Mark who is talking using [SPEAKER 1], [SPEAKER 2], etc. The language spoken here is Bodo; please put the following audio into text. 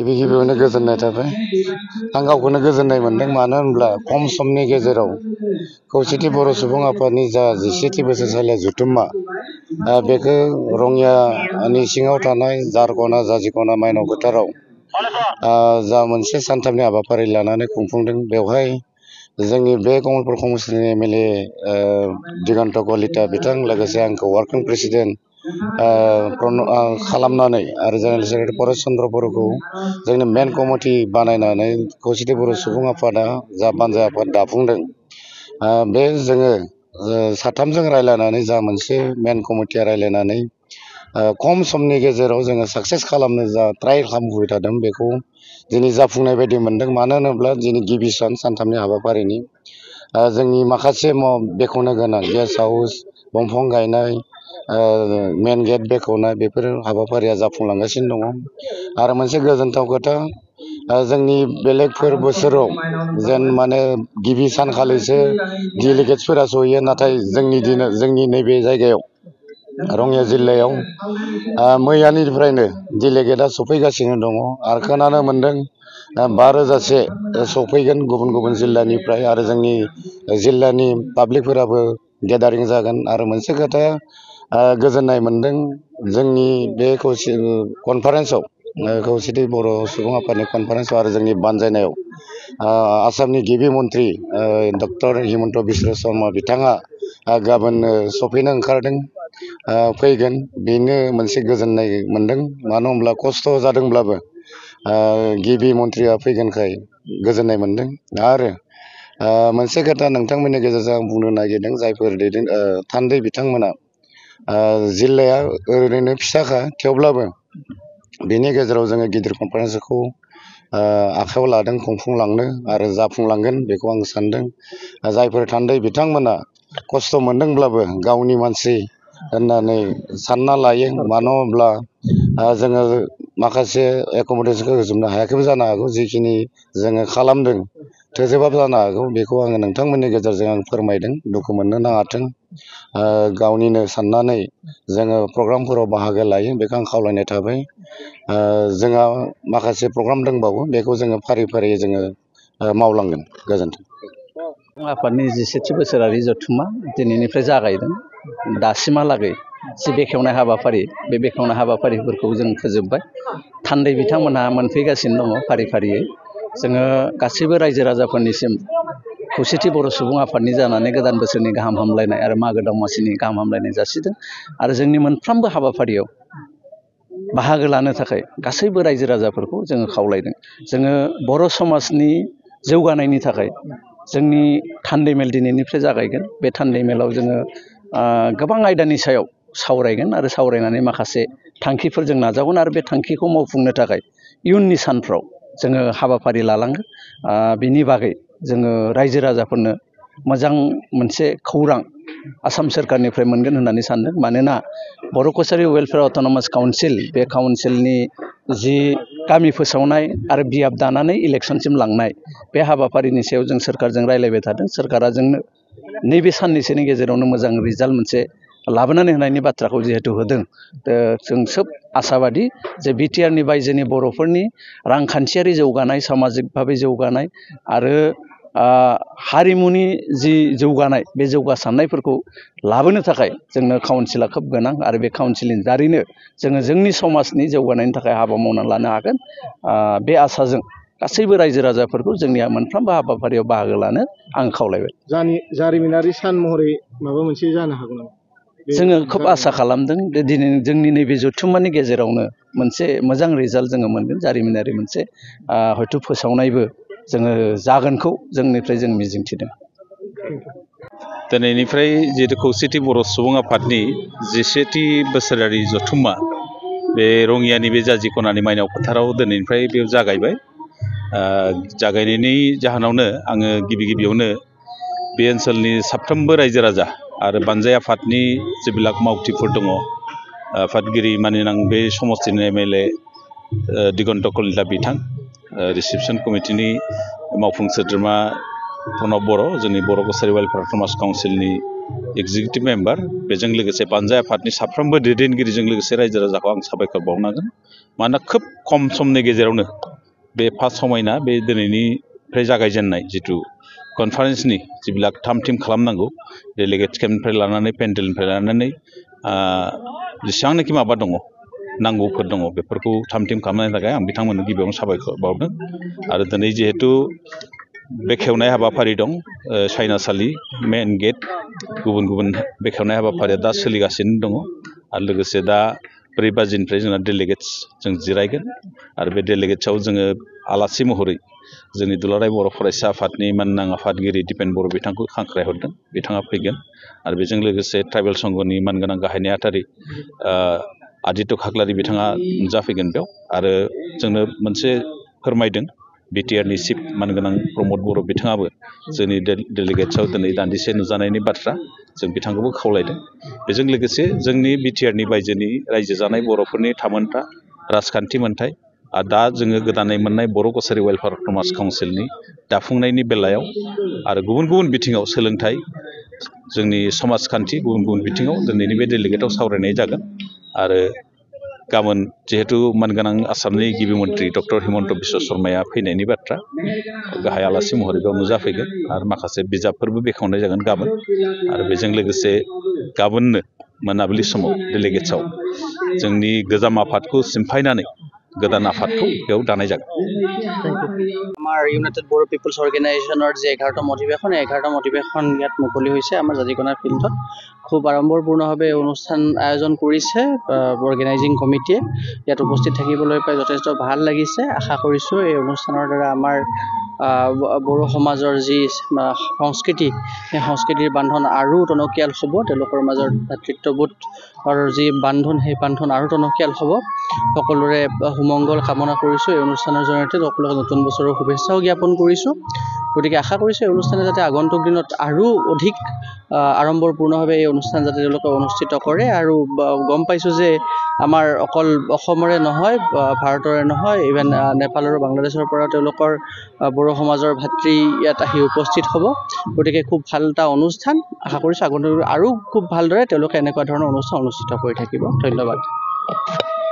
[SPEAKER 1] गिबि गिबियावनो गोजोननाय थाबाय। आं गावखौनो गोजोननाय मोनदों, मानो होनब्ला खम समनि गेजेराव खौसेथि बर' सुबुं आफादनि जा 17थि बोसोरसालिया जथुम्मा, बेखौ रङियानि सिङाव थानाय जारखना जाजिखना माइनाव फोथाराव जा मोनसे सानथामनि हाबाफारि लानानै खुंफुंदों। बेवहाय जोंनि बे कमलपुर समस्तिनि एमएलए दिगन्त कलिता बिथां, लोगोसे आंखौ वार्किं प्रेसिडेन्ट खालामनानै आरो जेनेरेल सेक्रेटारि परेश चन्द्र बर'खौ जोंनि मेन कमिटि बानायनानै खौसेथि बर' सुबुं आफादा जा बानजाय आफाद दाफुंदों, बे जोङो साथामजों रायलायनानै जा मोनसे मेन कमिटिया रायलायनानै खम समनि गेजेराव जोङो साक्सेस खालामनो जा ट्राइ खालामबोबाय थादों, बेखौ दिनै जाफुंनाय बायदि मोनदों। मानो होनोब्ला दिनै गिबि सानथामनि हाबाफारिनि जोंनि माखासे बेखेवनो गोनां गेस्ट हाउस, दंफां गायनाय, मेन गेट बेखेवनाय, बेफोर हाबाफारिया जाफुंलांगासिनो दङ। आरो मोनसे गोजोनथाव खोथा, जोंनि बेलेगफोर बोसोराव जेन माने गिबि सानखालिसो डेलिगेट्सफोरा सहैयो, नाथाय जोंनि नैबे जायगायाव रङिया जिल्लायाव मैयानिफ्रायनो डेलिगेटआ सफैगासिनो दङ। आरो खोनानो मोनदों 5,000से सफैगोन गुबुन गुबुन जिल्लानिफ्राय, आरो जोंनि जिल्लानि पाब्लिकफोराबो गेदारिं जागोन। आरो मोनसे खोथाया गोजोननाय मोनदों, जोंनि बे कनफारेन्सआव, खौसेथि बर' सुबुं आफादनि कनफारेन्सआव आरो जोंनि बानजायनायाव आसामनि गिबि मन्थ्रि डक्टर हिमन्त बिश्व शर्मा बिथाङा गाबोन सफैनो ओंखारदों, फैगोन। बेनो मोनसे गोजोननाय मोनदों, मानो होनब्ला खस्थ' जादोंब्लाबो गिबि मन्थ्रिया फैगोनखाय गोजोननाय मोनदों। आरो मोनसे खोथा नोंथांमोननि गेजेरजों आं बुंनो नागिरदों, जायफोर थान्दै बिथांमोना जिल्लाया ओरैनो फिसाखा, थेवब्लाबो बेनि गेजेराव जोङो गिदिर कनफारेन्सखौ आखायाव लादों खुंफुंलांनो, आरो जाफुंलांगोन बेखौ आं सानदों। जायफोर थान्दै बिथांमोना खस्थ' मोनदोंब्लाबो गावनि मानसि होननानै सानना लायो, मानो होनब्ला जोङो माखासे एकमडेसनखौ होजोबनो हायाखैबो जानो हागौ, जिखिनि जोङो खालामदों थोजोबाबो जानो हागौ। बेखौ आङो नोंथांमोननि गेजेरजों आं फोरमायदों, दुखु मोननो नाङाथों। गावनिनो साननानै जोङो प्रग्रामफोराव बाहागो लायो, बेखौ आं खावलायनाय थाबाय। जोंहा माखासे प्रग्राम दंबावो, बेखौ जोङो फारि फारियै जोङो मावलांगोन। गोजोन्थों।
[SPEAKER 2] आफादनि 17थि बोसोरारि जथुम्मा दिनैनिफ्राय जागायदों। दासिमहालागै जि बेखेवनाय हाबाफारि, बे बेखेवनाय हाबाफारिफोरखौ जों फोजोबबाय। थान्दै बिथांमोनहा मोनफैगासिनो दङ फारि फारियै। जोङो गासैबो रायजो राजाफोरनिसिम खौसेथि बर' सुबुं आफादनि जानानै गोदान बोसोरनि गाहाम हामलायनाय आरो मागो दमासिनि गाहाम हामलायनाय जासिदों। आरो जोंनि मोनफ्रोमबो हाबाफारियाव बाहागो लानो थाखाय गासैबो रायजो राजाफोरखौ जोङो खावलायदों। जोङो बर' समाजनि जौगानायनि थाखाय जोंनि थान्दै मेल दिनैनिफ्राय जागायगोन। बे थान्दै मेलाव जोङो गोबां आयदानि सायाव सावरायगोन, आरो सावरायनानै माखासे थांखिफोर जों नाजावगोन, आरो बे थांखिखौ मावफुंनो थाखाय इयुननि सानफ्राव जोङो हाबाफारि लालांगोन। बिनि बागै जोङो रायजो राजाफोरनो मोजां मोनसे खौरां आसाम सोरखारनिफ्राय मोनगोन होननानै सानदों। मानोना बर' कसारि वेलफेयार अट'नमास काउन्सिल, बे काउन्सिलनि जि गामि फोसावनाय आरो बियाब दानानै इलेक्सनसिम लांनाय, बे हाबाफारिनि सायाव जों सोरखारजों रायलायबाय थादों। सोरखारा जोंनो नैबे साननैसोनि गेजेरावनो मोजां रिजाल्ट मोनसे लाबोनानै होनायनि बाथ्राखौ जिहेतु होदों, जों सोब आसाबादि जे बिटिआरनि बायजोनि बर'फोरनि रांखान्थियारि जौगानाय, सामाजिक भाबै जौगानाय आरो हारिमुनि जि जौगानाय, बे जौगासारनायफोरखौ लाबोनो थाखाय जोंनो काउन्सिला खोब गोनां। आरो बे काउन्सिलनि दारैनो जोङो जोंनि समाजनि जौगानायनि थाखाय हाबा मावनानै लानो हागोन। बे आसाजों गासैबो रायजो राजाफोरखौ जोंनिया मोनफ्रोमबो हाबाफारियाव बाहागो लानो आं खावलायबाय।
[SPEAKER 3] जारिमिनारि सान महरै माबा मोनसे जानो हागौ नामा?
[SPEAKER 2] जोङो खोब आसा खालामदों दिनै जोंनि नैबे जथुम्मानि गेजेरावनो मोनसे मोजां रिजाल्ट जोङो मोनगोन, जारिमिनारि मोनसे हयथ' फोसावनायबो जोङो जागोनखौ जोंनिफ्राय जों मिजिंथिदों।
[SPEAKER 4] दिनैनिफ्राय जिहेतु खौसेथि बर' सुबुं आफादनि 17थि बोसोरारि जथुम्मा, बे रङियानि बे जाजिखनानि माइनाव फोथाराव दिनैनिफ्राय बेयाव जागायबाय। जागायनायनि जाहोनावनो आङो गिबि गिबियावनो बे ओनसोलनि साफ्रोमबो रायजो राजा आरो बानजाय आफादनि जेब्लाक मावथिफोर दङ, आफादगिरि मानिनां बे समस्तिनि एमएलए दिगन्त कलिता बिथां, रिसेपसन कमिटिनि मावफुं सोद्रोमा प्रणब बर', जोंनि बर' कसारि वेलफेयार अट'नमास काउन्सिलनि एग्जिकिउटिभ मेम्बार बेजों लोगोसे बानजाय आफादनि साफ्रोमबो दैदेनगिरिजों लोगोसे रायजो राजाखौ आं साबायखर बावनांगोन मानोना खोब खम समनि गेजेरावनो बे फार्स्ट समायना बे दिनैनिफ्राय जागायजेननाय जिथु कनफारेन्सनि जिবিলাক थाम थिम खालामनांगौ डेलिगेट केम्पनिफ्राय लानानै पेन्डेलनिफ्राय लानानै जेसेबांनाखि माबा दङ नांगौफोर दङ बेफोरखौ थाम थिम खालामनायनि थाखाय आं बिथांमोननो गिबियावनो साबायखर बावदों आरो दिनै जिहेतु बेखेवनाय हाबाफारि दं सायनासालि मेन गेट गुबुन गुबुन बेखेवनाय हाबाफारिया दा सोलिगासिनो दङ आरो लोगोसे दा 4 बाजिनिफ्राय जोंना डेलिगेट्स जों जिरायगोन आरो बे डेलिगेट्सआव जोङो आलासि महरै जोंनि दुलाराय बर' फरायसा आफादनि माननां आफादगिरि दिपेन बर' बिथांखौ हांख्राय हरदों बिथाङा फैगोन आरो बेजों लोगोसे ट्राइबेल संघनि मानगोनां गाहाय नेहाथारि आदित्य खाख्लारि बिथाङा नुजाफैगोन बेयाव आरो जोंनो मोनसे फोरमायदों बिटिआरनि चिफ मानगोनां प्रमद बर' बिथाङाबो जोंनि डेलिगेट्सआव दिनै दान्दिसे नुजानायनि बाथ्रा जों बिथांखौबो खावलायदों बेजों लोगोसे जोंनि बिटिआरनि बायजोनि रायजो जानाय बर'फोरनि थामोनथा राजखान्थि मोनथाय आरो दा जोङो गोदानै मोननाय बर' कसारि वेलफेयार समाज काउन्सिलनि दाफुंनायनि बेलायाव आरो गुबुन गुबुन बिथिङाव सोलोंथाइ जोंनि समाजखान्थि गुबुन गुबुन बिथिङाव दिनैनि बे डेलिगेटआव सावरायनाय जागोन आरो गाबोन जिहेतु मानगोनां आसामनि गिबि मन्थ्रि डक्टर हिमन्त बिश्व शर्माया फैनायनि बाथ्रा गाहाय आलासि महरै बेयाव नुजाफैगोन आरो माखासे बिजाबफोरबो बेखेवनाय जागोन गाबोन आरो बेजों लोगोसे गाबोननो मोनाबिलि समाव डेलिगेट्सआव जोंनि गोजाम आफादखौ सिमफायनानै गोदान आफादखौ बेयाव दानाय जागोन
[SPEAKER 5] আমাৰ ইউনাইটেড বড়ো পিপলছ অৰ্গেনাইজেশ্যনৰ যে 11টা অধিৱেশন 11টা অধিৱেশন ইয়াত মুকলি হৈছে আমাৰ জাজিকণাৰ ফিল্ডত খুব আড়ম্বৰপূৰ্ণভাৱে অনুষ্ঠান আয়োজন কৰিছে অৰ্গেনাইজিং কমিটিয়ে ইয়াত উপস্থিত থাকিবলৈ পাই যথেষ্ট ভাল লাগিছে আশা কৰিছোঁ এই অনুষ্ঠানৰ দ্বাৰা আমাৰ বড়ো সমাজৰ যি সংস্কৃতি সেই সংস্কৃতিৰ বান্ধন আৰু টনকিয়াল হ'ব তেওঁলোকৰ মাজৰ ভাতৃত্ববোধৰ যি বান্ধন সেই বান্ধন আৰু টনকিয়াল হ'ব সকলোৰে সুমংগল কামনা কৰিছোঁ এই অনুষ্ঠানৰ জৰিয়তে সকলোকে নতুন বছৰৰ শুভেচ্ছাও জ্ঞাপন কৰিছোঁ গতিকে আশা কৰিছোঁ এই অনুষ্ঠানে যাতে আগন্তুক দিনত আৰু অধিক আড়ম্বৰপূৰ্ণভাৱে এই অনুষ্ঠান যাতে তেওঁলোকে অনুষ্ঠিত কৰে আৰু গম পাইছোঁ যে আমাৰ অকল অসমৰে নহয় ভাৰতৰে নহয় ইভেন নেপাল আৰু বাংলাদেশৰ পৰা তেওঁলোকৰ বড়ো সমাজৰ ভাতৃ ইয়াত আহি উপস্থিত হ'ব গতিকে খুব ভাল এটা অনুষ্ঠান আশা কৰিছোঁ আগন্তুক আৰু খুব ভালদৰে তেওঁলোকে এনেকুৱা ধৰণৰ অনুষ্ঠান অনুষ্ঠিত কৰি থাকিব ধন্যবাদ